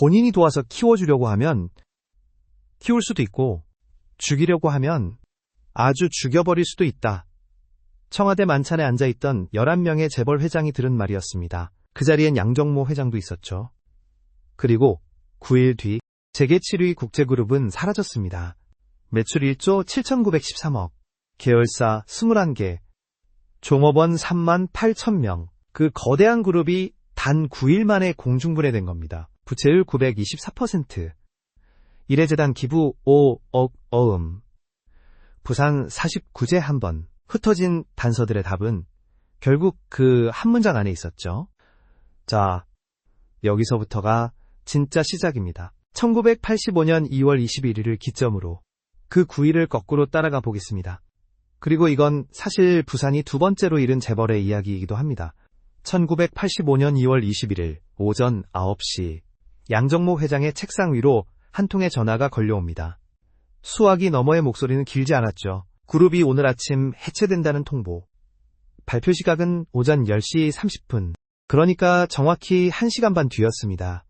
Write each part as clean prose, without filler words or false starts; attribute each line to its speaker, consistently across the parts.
Speaker 1: 본인이 도와서 키워주려고 하면 키울 수도 있고 죽이려고 하면 아주 죽여버릴 수도 있다. 청와대 만찬에 앉아있던 11명의 재벌 회장이 들은 말이었습니다. 그 자리엔 양정모 회장도 있었죠. 그리고 9일 뒤 재계 7위 국제그룹은 사라졌습니다. 매출 1조 7,913억, 계열사 21개, 종업원 38,000명. 그 거대한 그룹이 단 9일 만에 공중분해된 겁니다. 부채율 924%. 일회재단 기부 5억 어음. 부산 49제 한 번. 흩어진 단서들의 답은 결국 그 한 문장 안에 있었죠. 자, 여기서부터가 진짜 시작입니다. 1985년 2월 21일을 기점으로 그 9일을 거꾸로 따라가 보겠습니다. 그리고 이건 사실 부산이 두 번째로 잃은 재벌의 이야기이기도 합니다. 1985년 2월 21일 오전 9시 양정모 회장의 책상 위로 한 통의 전화가 걸려옵니다. 수화기 너머의 목소리는 길지 않았죠. 그룹이 오늘 아침 해체된다는 통보. 발표 시각은 오전 10시 30분. 그러니까 정확히 1시간 반 뒤였습니다.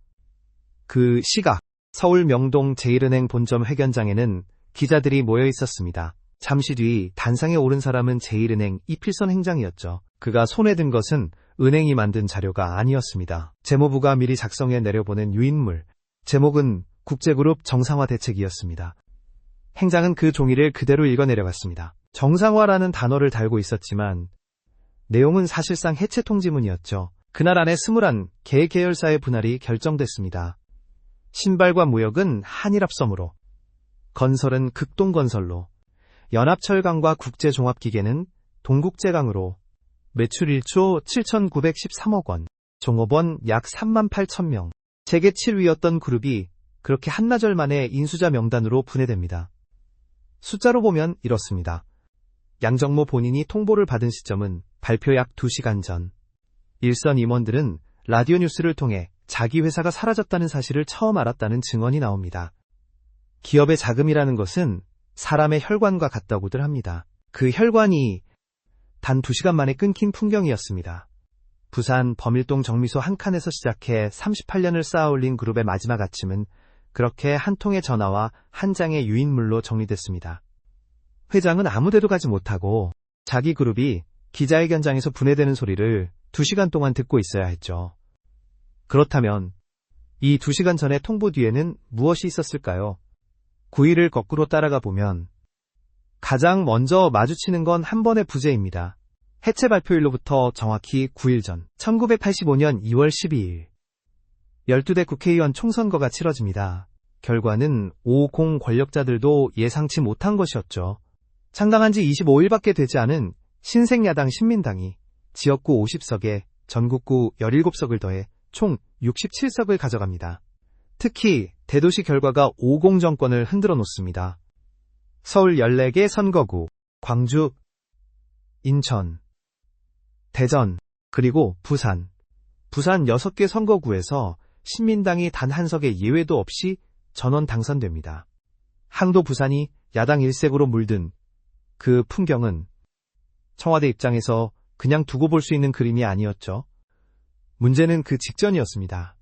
Speaker 1: 그 시각, 서울 명동 제1은행 본점 회견장에는 기자들이 모여 있었습니다. 잠시 뒤 단상에 오른 사람은 제1은행 이필선 행장이었죠. 그가 손에 든 것은 은행이 만든 자료가 아니었습니다. 재무부가 미리 작성해 내려보낸 유인물. 제목은 국제그룹 정상화 대책이었습니다. 행장은 그 종이를 그대로 읽어내려갔습니다. 정상화라는 단어를 달고 있었지만 내용은 사실상 해체 통지문이었죠. 그날 안에 21개 계열사의 분할이 결정됐습니다. 신발과 무역은 한일합섬으로, 건설은 극동건설로, 연합철강과 국제종합기계는 동국제강으로, 매출 1조 7,913억 원, 종업원 약 38,000명, 재계 7위였던 그룹이 그렇게 한나절 만에 인수자 명단으로 분해됩니다. 숫자로 보면 이렇습니다. 양정모 본인이 통보를 받은 시점은 발표 약 2시간 전. 일선 임원들은 라디오 뉴스를 통해 자기 회사가 사라졌다는 사실을 처음 알았다는 증언이 나옵니다. 기업의 자금이라는 것은 사람의 혈관과 같다고들 합니다. 그 혈관이 단 2시간 만에 끊긴 풍경이었습니다. 부산 범일동 정미소 한 칸에서 시작해 38년을 쌓아올린 그룹의 마지막 아침은 그렇게 한 통의 전화와 한 장의 유인물로 정리됐습니다. 회장은 아무데도 가지 못하고 자기 그룹이 기자회견장에서 분해되는 소리를 2시간 동안 듣고 있어야 했죠. 그렇다면 이 2시간 전의 통보 뒤에는 무엇이 있었을까요? 9일을 거꾸로 따라가 보면 가장 먼저 마주치는 건 한 번의 부재입니다. 해체 발표일로부터 정확히 9일 전 1985년 2월 12일 12대 국회의원 총선거가 치러집니다. 결과는 5공 권력자들도 예상치 못한 것이었죠. 창당한 지 25일밖에 되지 않은 신생야당 신민당이 지역구 50석에 전국구 17석을 더해 총 67석을 가져갑니다. 특히 대도시 결과가 5공 정권을 흔들어 놓습니다. 서울 14개 선거구, 광주, 인천, 대전, 그리고 부산 6개 선거구에서 신민당이 단 한 석의 예외도 없이 전원 당선됩니다. 항도 부산이 야당 일색으로 물든 그 풍경은 청와대 입장에서 그냥 두고 볼 수 있는 그림이 아니었죠. 문제는 그 직전이었습니다.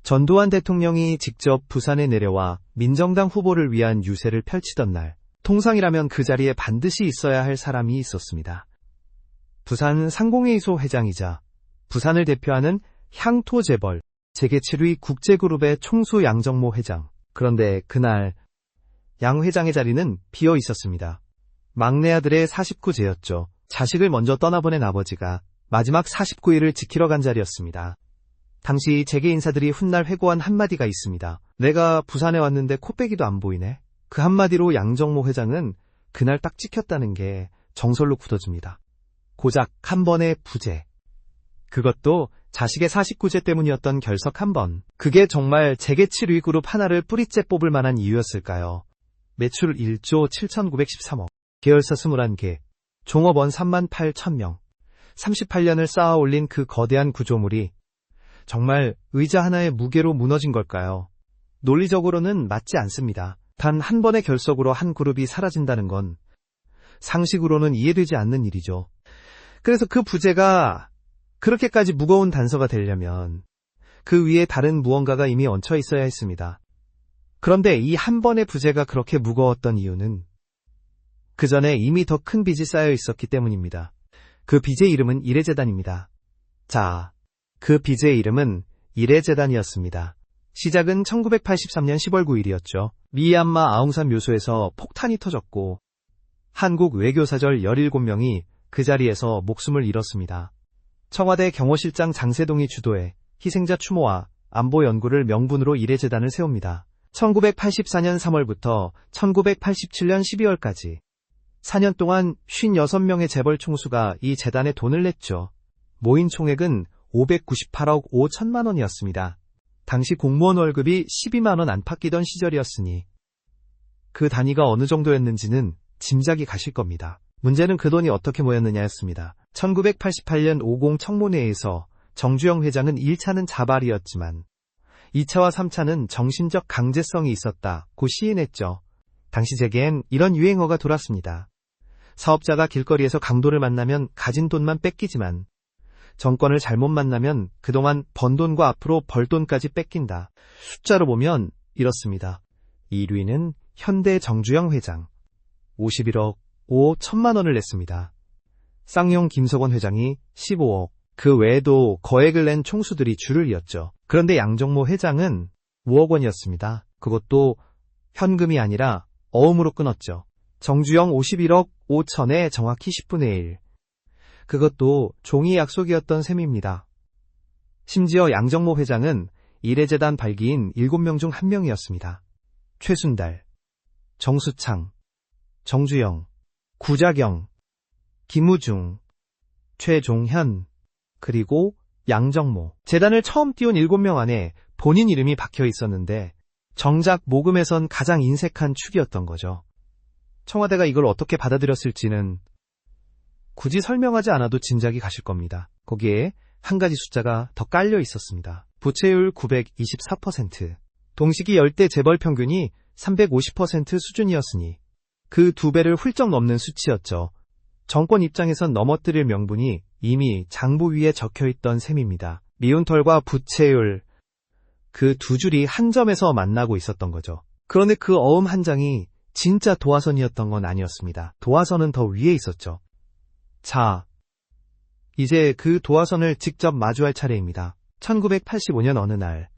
Speaker 1: 전두환 대통령이 직접 부산에 내려와 민정당 후보를 위한 유세를 펼치던 날, 통상이라면 그 자리에 반드시 있어야 할 사람이 있었습니다. 부산 상공회의소 회장이자 부산을 대표하는 향토재벌, 재계 7위 국제그룹의 총수 양정모 회장. 그런데 그날 양 회장의 자리는 비어 있었습니다. 막내 아들의 49제였죠. 자식을 먼저 떠나보낸 아버지가 마지막 49일을 지키러 간 자리였습니다. 당시 재계 인사들이 훗날 회고한 한마디가 있습니다. 내가 부산에 왔는데 코빼기도 안 보이네. 그 한마디로 양정모 회장은 그날 딱 찍혔다는 게 정설로 굳어집니다. 고작 한 번의 부재. 그것도 자식의 49제 때문이었던 결석 한 번. 그게 정말 재계 7위 그룹 하나를 뿌리째 뽑을 만한 이유였을까요? 매출 1조 7,913억, 계열사 21개, 종업원 38,000명, 38년을 쌓아 올린 그 거대한 구조물이 정말 의자 하나의 무게로 무너진 걸까요? 논리적으로는 맞지 않습니다. 단 한 번의 결석으로 한 그룹이 사라진다는 건 상식으로는 이해되지 않는 일이죠. 그래서 그 부재가 그렇게까지 무거운 단서가 되려면 그 위에 다른 무언가가 이미 얹혀 있어야 했습니다. 그런데 이 한 번의 부재가 그렇게 무거웠던 이유는 그 전에 이미 더 큰 빚이 쌓여 있었기 때문입니다. 그 빚의 이름은 이레재단입니다. 자, 그 빚의 이름은 이레재단이었습니다. 시작은 1983년 10월 9일이었죠. 미얀마 아웅산 묘소에서 폭탄이 터졌고 한국 외교사절 17명이 그 자리에서 목숨을 잃었습니다. 청와대 경호실장 장세동이 주도해 희생자 추모와 안보 연구를 명분으로 이레재단을 세웁니다. 1984년 3월부터 1987년 12월까지 4년 동안 56명의 재벌 총수가 이 재단에 돈을 냈죠. 모인 총액은 598억 5천만 원이었습니다. 당시 공무원 월급이 12만 원 안팎이던 시절이었으니 그 단위가 어느 정도였는지는 짐작이 가실 겁니다. 문제는 그 돈이 어떻게 모였느냐였습니다. 1988년 50 청문회에서 정주영 회장은 1차는 자발이었지만 2차와 3차는 정신적 강제성이 있었다고 시인했죠. 당시 재계엔 이런 유행어가 돌았습니다. 사업자가 길거리에서 강도를 만나면 가진 돈만 뺏기지만 정권을 잘못 만나면 그동안 번 돈과 앞으로 벌 돈까지 뺏긴다. 숫자로 보면 이렇습니다. 1위는 현대 정주영 회장 51억 5천만 원을 냈습니다. 쌍용 김석원 회장이 15억, 그 외에도 거액을 낸 총수들이 줄을 이었죠. 그런데 양정모 회장은 5억 원이었습니다. 그것도 현금이 아니라 어음으로 끊었죠. 정주영 51억 5천에 정확히 10분의 1. 그것도 종이 약속이었던 셈입니다. 심지어 양정모 회장은 이레재단 발기인 7명 중 1명이었습니다. 최순달, 정수창, 정주영, 구자경, 김우중, 최종현, 그리고 양정모. 재단을 처음 띄운 7명 안에 본인 이름이 박혀 있었는데 정작 모금에선 가장 인색한 축이었던 거죠. 청와대가 이걸 어떻게 받아들였을지는 굳이 설명하지 않아도 짐작이 가실 겁니다. 거기에 한 가지 숫자가 더 깔려 있었습니다. 부채율 924%. 동시기 열대 재벌 평균이 350% 수준이었으니 그 2배를 훌쩍 넘는 수치였죠. 정권 입장에선 넘어뜨릴 명분이 이미 장부 위에 적혀있던 셈입니다. 미운털과 부채율, 그 두 줄이 한 점에서 만나고 있었던 거죠. 그런데 그 어음 한 장이 진짜 도화선이었던 건 아니었습니다. 도화선은 더 위에 있었죠. 자, 이제 그 도화선을 직접 마주할 차례입니다. 1985년 어느 날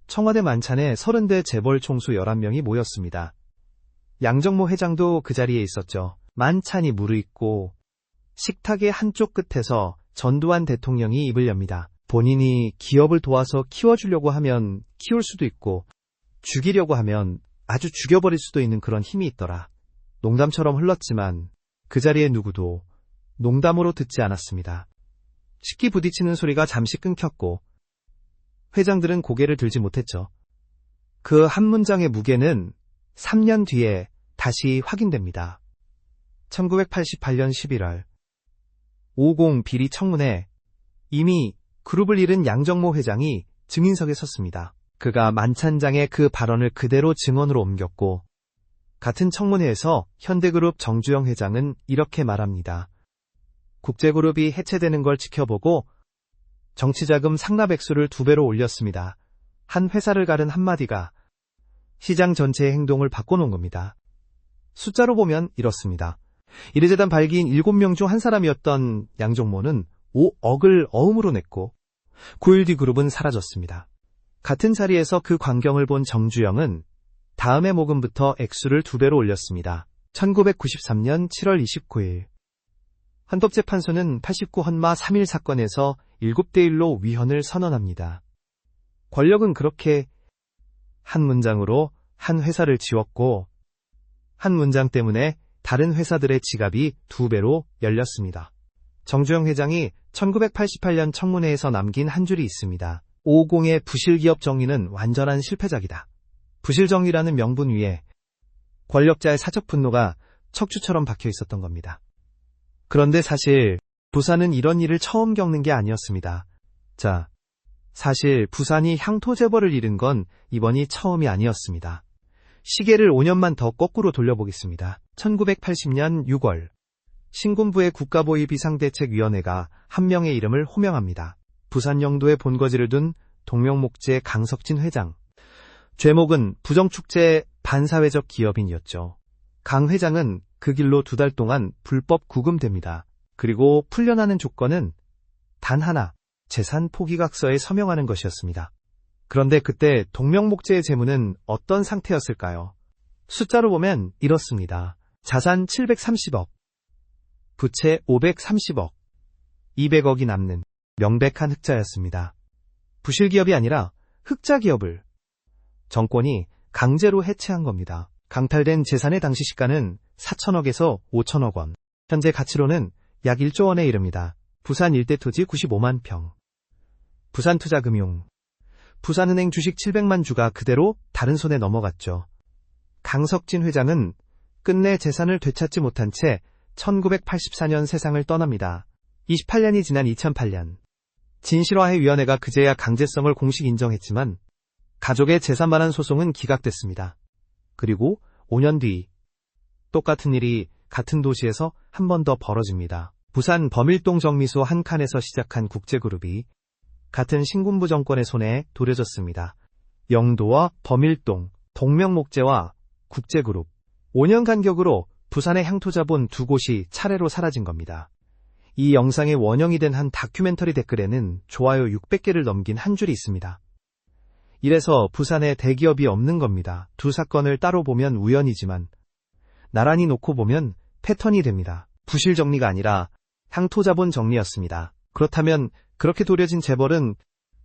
Speaker 1: 청와대 만찬에 30대 재벌 총수 11명이 모였습니다. 양정모 회장도 그 자리에 있었죠. 만찬이 무르익고 식탁의 한쪽 끝에서 전두환 대통령이 입을 엽니다. 본인이 기업을 도와서 키워주려고 하면 키울 수도 있고 죽이려고 하면 아주 죽여버릴 수도 있는 그런 힘이 있더라. 농담처럼 흘렀지만 그 자리에 누구도 농담으로 듣지 않았습니다. 식기 부딪히는 소리가 잠시 끊겼고 회장들은 고개를 들지 못했죠. 그 한 문장의 무게는 3년 뒤에 다시 확인됩니다. 1988년 11월 50 비리 청문회. 이미 그룹을 잃은 양정모 회장이 증인석에 섰습니다. 그가 만찬장의 그 발언을 그대로 증언으로 옮겼고 같은 청문회에서 현대그룹 정주영 회장은 이렇게 말합니다. 국제그룹이 해체되는 걸 지켜보고 정치자금 상납 액수를 2배로 올렸습니다. 한 회사를 가른 한마디가 시장 전체의 행동을 바꿔놓은 겁니다. 숫자로 보면 이렇습니다. 이레재단 발기인 7명 중 한 사람이었던 양정모는 5억을 어음으로 냈고 9일 뒤 그룹은 사라졌습니다. 같은 자리에서 그 광경을 본 정주영은 다음해 모금부터 액수를 2배로 올렸습니다. 1993년 7월 29일 헌법재판소는 89 헌마 3.1 사건에서 7대1로 위헌을 선언합니다. 권력은 그렇게 한 문장으로 한 회사를 지웠고 한 문장 때문에 다른 회사들의 지갑이 2배로 열렸습니다. 정주영 회장이 1988년 청문회에서 남긴 한 줄이 있습니다. 50의 부실기업 정리는 완전한 실패작이다. 부실정리라는 명분 위에 권력자의 사적 분노가 척추처럼 박혀 있었던 겁니다. 그런데 사실 부산은 이런 일을 처음 겪는 게 아니었습니다. 자, 사실 부산이 향토재벌을 잃은 건 이번이 처음이 아니었습니다. 시계를 5년만 더 거꾸로 돌려보겠습니다. 1980년 6월 신군부의 국가보위 비상대책위원회가 한 명의 이름을 호명합니다. 부산 영도에 본거지를 둔 동명목재 강석진 회장. 죄목은 부정축제 반사회적 기업인이었죠. 강 회장은 그 길로 2달 동안 불법 구금됩니다. 그리고 풀려나는 조건은 단 하나, 재산 포기각서에 서명하는 것이었습니다. 그런데 그때 동명목재의 재무는 어떤 상태였을까요? 숫자로 보면 이렇습니다. 자산 730억, 부채 530억, 200억이 남는 명백한 흑자였습니다. 부실기업이 아니라 흑자기업을 정권이 강제로 해체한 겁니다. 강탈된 재산의 당시 시가는 4천억에서 5천억 원, 현재 가치로는 약 1조 원에 이릅니다. 부산 일대 토지 95만 평, 부산투자금융, 부산은행 주식 700만 주가 그대로 다른 손에 넘어갔죠. 강석진 회장은 끝내 재산을 되찾지 못한 채 1984년 세상을 떠납니다. 28년이 지난 2008년, 진실화해위원회가 그제야 강제성을 공식 인정했지만 가족의 재산 반환 소송은 기각됐습니다. 그리고 5년 뒤 똑같은 일이 같은 도시에서 한 번 더 벌어집니다. 부산 범일동 정미소 한 칸에서 시작한 국제그룹이 같은 신군부 정권의 손에 도려졌습니다. 영도와 범일동, 동명목재와 국제그룹, 5년 간격으로 부산의 향토자본 2곳이 차례로 사라진 겁니다. 이 영상의 원형이 된 한 다큐멘터리 댓글에는 좋아요 600개를 넘긴 한 줄이 있습니다. 이래서 부산에 대기업이 없는 겁니다. 두 사건을 따로 보면 우연이지만 나란히 놓고 보면 패턴이 됩니다. 부실 정리가 아니라 향토자본 정리였습니다. 그렇다면 그렇게 도려진 재벌은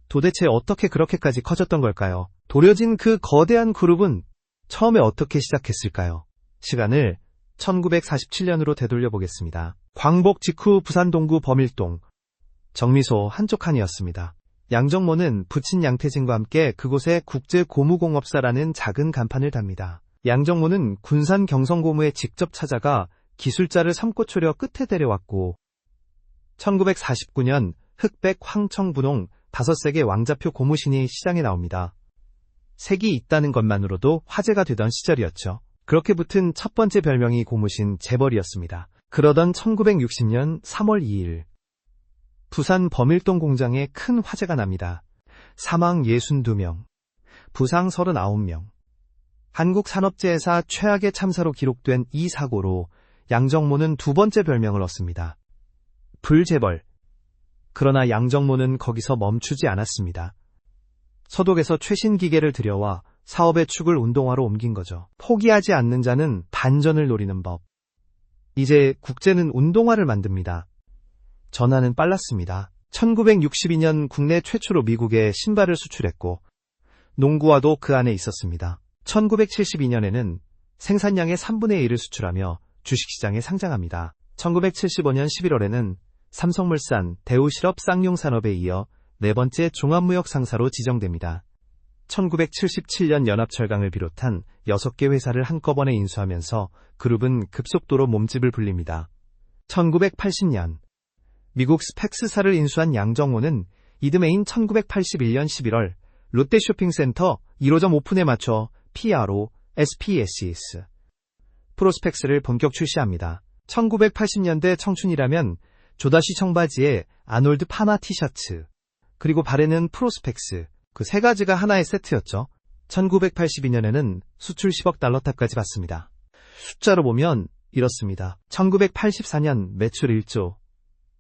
Speaker 1: 도대체 어떻게 그렇게까지 커졌던 걸까요? 도려진 그 거대한 그룹은 처음에 어떻게 시작했을까요? 시간을 1947년으로 되돌려 보겠습니다. 광복 직후 부산 동구 범일동 정미소 한쪽 칸이었습니다. 양정모는 부친 양태진과 함께 그곳에 국제고무공업사라는 작은 간판을 답니다. 양정모는 군산 경성고무에 직접 찾아가 기술자를 삼고초려 끝에 데려왔고 1949년 흑백 황청분홍 5색의 왕자표 고무신이 시장에 나옵니다. 색이 있다는 것만으로도 화제가 되던 시절이었죠. 그렇게 붙은 첫 번째 별명이 고무신 재벌이었습니다. 그러던 1960년 3월 2일 부산 범일동 공장에 큰 화재가 납니다. 사망 62명, 부상 39명. 한국산업재해사 최악의 참사로 기록된 이 사고로 양정모는 두 번째 별명을 얻습니다. 불재벌. 그러나 양정모는 거기서 멈추지 않았습니다. 서독에서 최신 기계를 들여와 사업의 축을 운동화로 옮긴 거죠. 포기하지 않는 자는 반전을 노리는 법. 이제 국제는 운동화를 만듭니다. 전환은 빨랐습니다. 1962년 국내 최초로 미국에 신발을 수출했고 농구화도 그 안에 있었습니다. 1972년에는 생산량의 3분의 1을 수출하며 주식시장에 상장합니다. 1975년 11월에는 삼성물산, 대우실업 쌍용산업에 이어 네 번째 종합무역 상사로 지정됩니다. 1977년 연합철강을 비롯한 6개 회사를 한꺼번에 인수하면서 그룹은 급속도로 몸집을 불립니다. 1980년 미국 스펙스사를 인수한 양정모는 이듬해인 1981년 11월 롯데쇼핑센터 1호점 오픈에 맞춰 PRO, SPSS, 프로스펙스를 본격 출시합니다. 1980년대 청춘이라면 조다시 청바지에 아놀드 파마 티셔츠, 그리고 발에는 프로스펙스, 그 세 가지가 하나의 세트였죠. 1982년에는 수출 10억 달러탑까지 받습니다. 숫자로 보면 이렇습니다. 1984년 매출 1조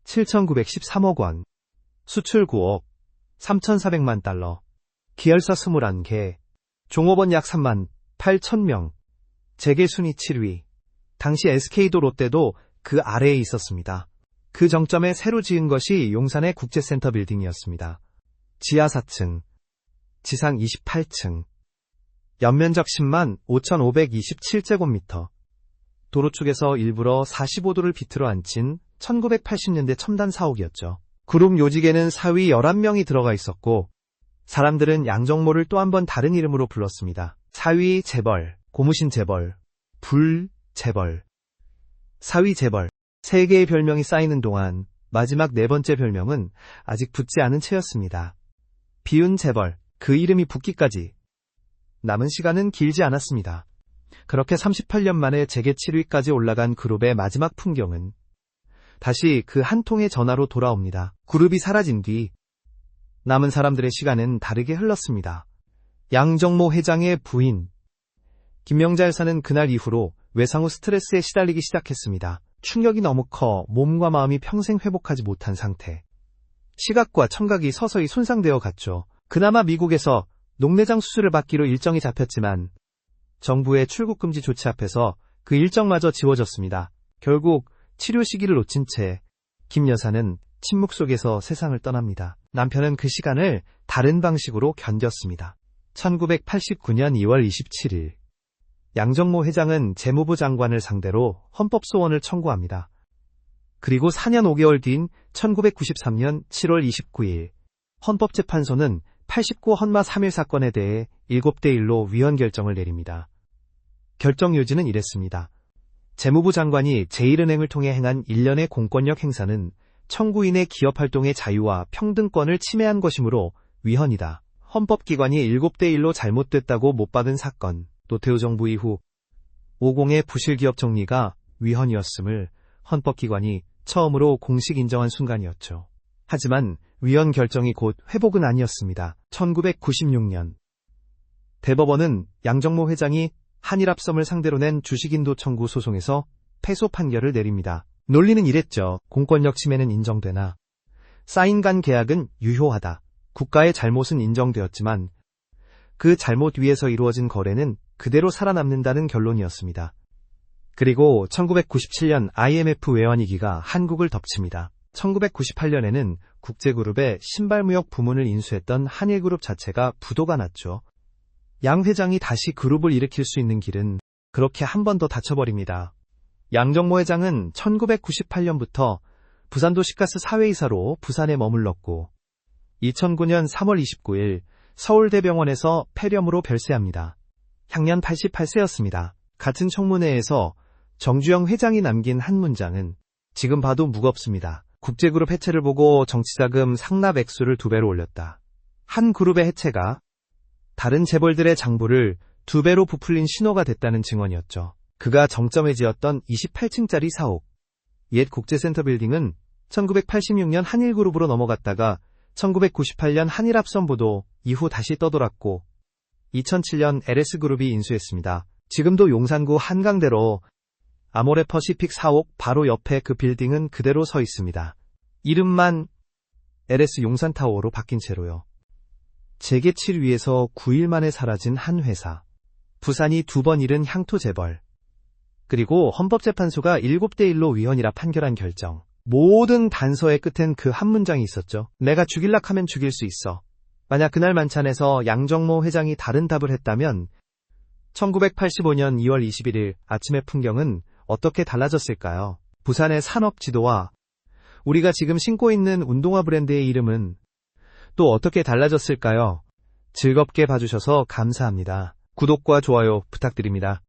Speaker 1: 7,913억 원, 수출 9억 3,400만 달러, 계열사 21개, 종업원 약 3만 8천 재계 순위 7위. 당시 SK도 롯데도 그 아래에 있었습니다. 그 정점에 새로 지은 것이 용산의 국제센터 빌딩이었습니다. 지하 4층, 지상 28층, 연면적 10만 5,527제곱미터, 도로 쪽에서 일부러 45도를 비틀어 앉힌 1980년대 첨단 사옥이었죠. 그룹 요직에는 사위 11명이 들어가 있었고 사람들은 양정모를 또 한 번 다른 이름으로 불렀습니다. 사위 재벌, 고무신 재벌, 불 재벌, 사위 재벌. 세 개의 별명이 쌓이는 동안 마지막 네 번째 별명은 아직 붙지 않은 채였습니다. 비운 재벌, 그 이름이 붙기까지 남은 시간은 길지 않았습니다. 그렇게 38년 만에 재계 7위까지 올라간 그룹의 마지막 풍경은 다시 그 한 통의 전화로 돌아옵니다. 그룹이 사라진 뒤 남은 사람들의 시간은 다르게 흘렀습니다. 양정모 회장의 부인 김명자 여사는 그날 이후로 외상 후 스트레스에 시달리기 시작했습니다. 충격이 너무 커 몸과 마음이 평생 회복하지 못한 상태. 시각과 청각이 서서히 손상되어 갔죠. 그나마 미국에서 녹내장 수술을 받기로 일정이 잡혔지만 정부의 출국 금지 조치 앞에서 그 일정마저 지워졌습니다. 결국 치료 시기를 놓친 채 김 여사는 침묵 속에서 세상을 떠납니다. 남편은 그 시간을 다른 방식으로 견뎠습니다. 1989년 2월 27일 양정모 회장은 재무부 장관을 상대로 헌법소원을 청구합니다. 그리고 4년 5개월 뒤인 1993년 7월 29일 헌법재판소는 89 헌마 3.1 사건에 대해 7대 1로 위헌 결정을 내립니다. 결정 요지는 이랬습니다. 재무부 장관이 제1은행을 통해 행한 일련의 공권력 행사는 청구인의 기업활동의 자유와 평등권을 침해한 것이므로 위헌이다. 헌법기관이 7대 1로 잘못됐다고 못 박은 사건, 노태우 정부 이후 50의 부실기업 정리가 위헌이었음을 헌법기관이 처음으로 공식 인정한 순간이었죠. 하지만 위헌 결정이 곧 회복은 아니었습니다. 1996년 대법원은 양정모 회장이 한일합섬을 상대로 낸 주식인도 청구 소송에서 패소 판결을 내립니다. 논리는 이랬죠. 공권력 침해는 인정되나 사인 간 계약은 유효하다. 국가의 잘못은 인정되었지만 그 잘못 위에서 이루어진 거래는 그대로 살아남는다는 결론이었습니다. 그리고 1997년 IMF 외환위기가 한국을 덮칩니다. 1998년에는 국제그룹의 신발무역 부문을 인수했던 한일그룹 자체가 부도가 났죠. 양 회장이 다시 그룹을 일으킬 수 있는 길은 그렇게 한 번 더 닫혀버립니다. 양정모 회장은 1998년부터 부산도시가스 사회이사로 부산에 머물렀고 2009년 3월 29일 서울대병원에서 폐렴으로 별세합니다. 향년 88세였습니다. 같은 청문회에서 정주영 회장이 남긴 한 문장은 지금 봐도 무겁습니다. 국제그룹 해체를 보고 정치자금 상납 액수를 2배로 올렸다. 한 그룹의 해체가 다른 재벌들의 장부를 2배로 부풀린 신호가 됐다는 증언이었죠. 그가 정점에 지었던 28층짜리 사옥, 옛 국제센터 빌딩은 1986년 한일그룹으로 넘어갔다가 1998년 한일합섬부도 이후 다시 떠돌았고 2007년 LS그룹이 인수했습니다. 지금도 용산구 한강대로 아모레퍼시픽 사옥 바로 옆에 그 빌딩은 그대로 서 있습니다. 이름만 LS 용산타워로 바뀐 채로요. 재개칠 위해서 9일 만에 사라진 한 회사. 부산이 2번 잃은 향토재벌. 그리고 헌법재판소가 7대 1로 위헌이라 판결한 결정. 모든 단서의 끝엔 그 한 문장이 있었죠. 내가 죽일락 하면 죽일 수 있어. 만약 그날 만찬에서 양정모 회장이 다른 답을 했다면 1985년 2월 21일 아침의 풍경은 어떻게 달라졌을까요? 부산의 산업 지도와 우리가 지금 신고 있는 운동화 브랜드의 이름은 또 어떻게 달라졌을까요? 즐겁게 봐주셔서 감사합니다. 구독과 좋아요 부탁드립니다.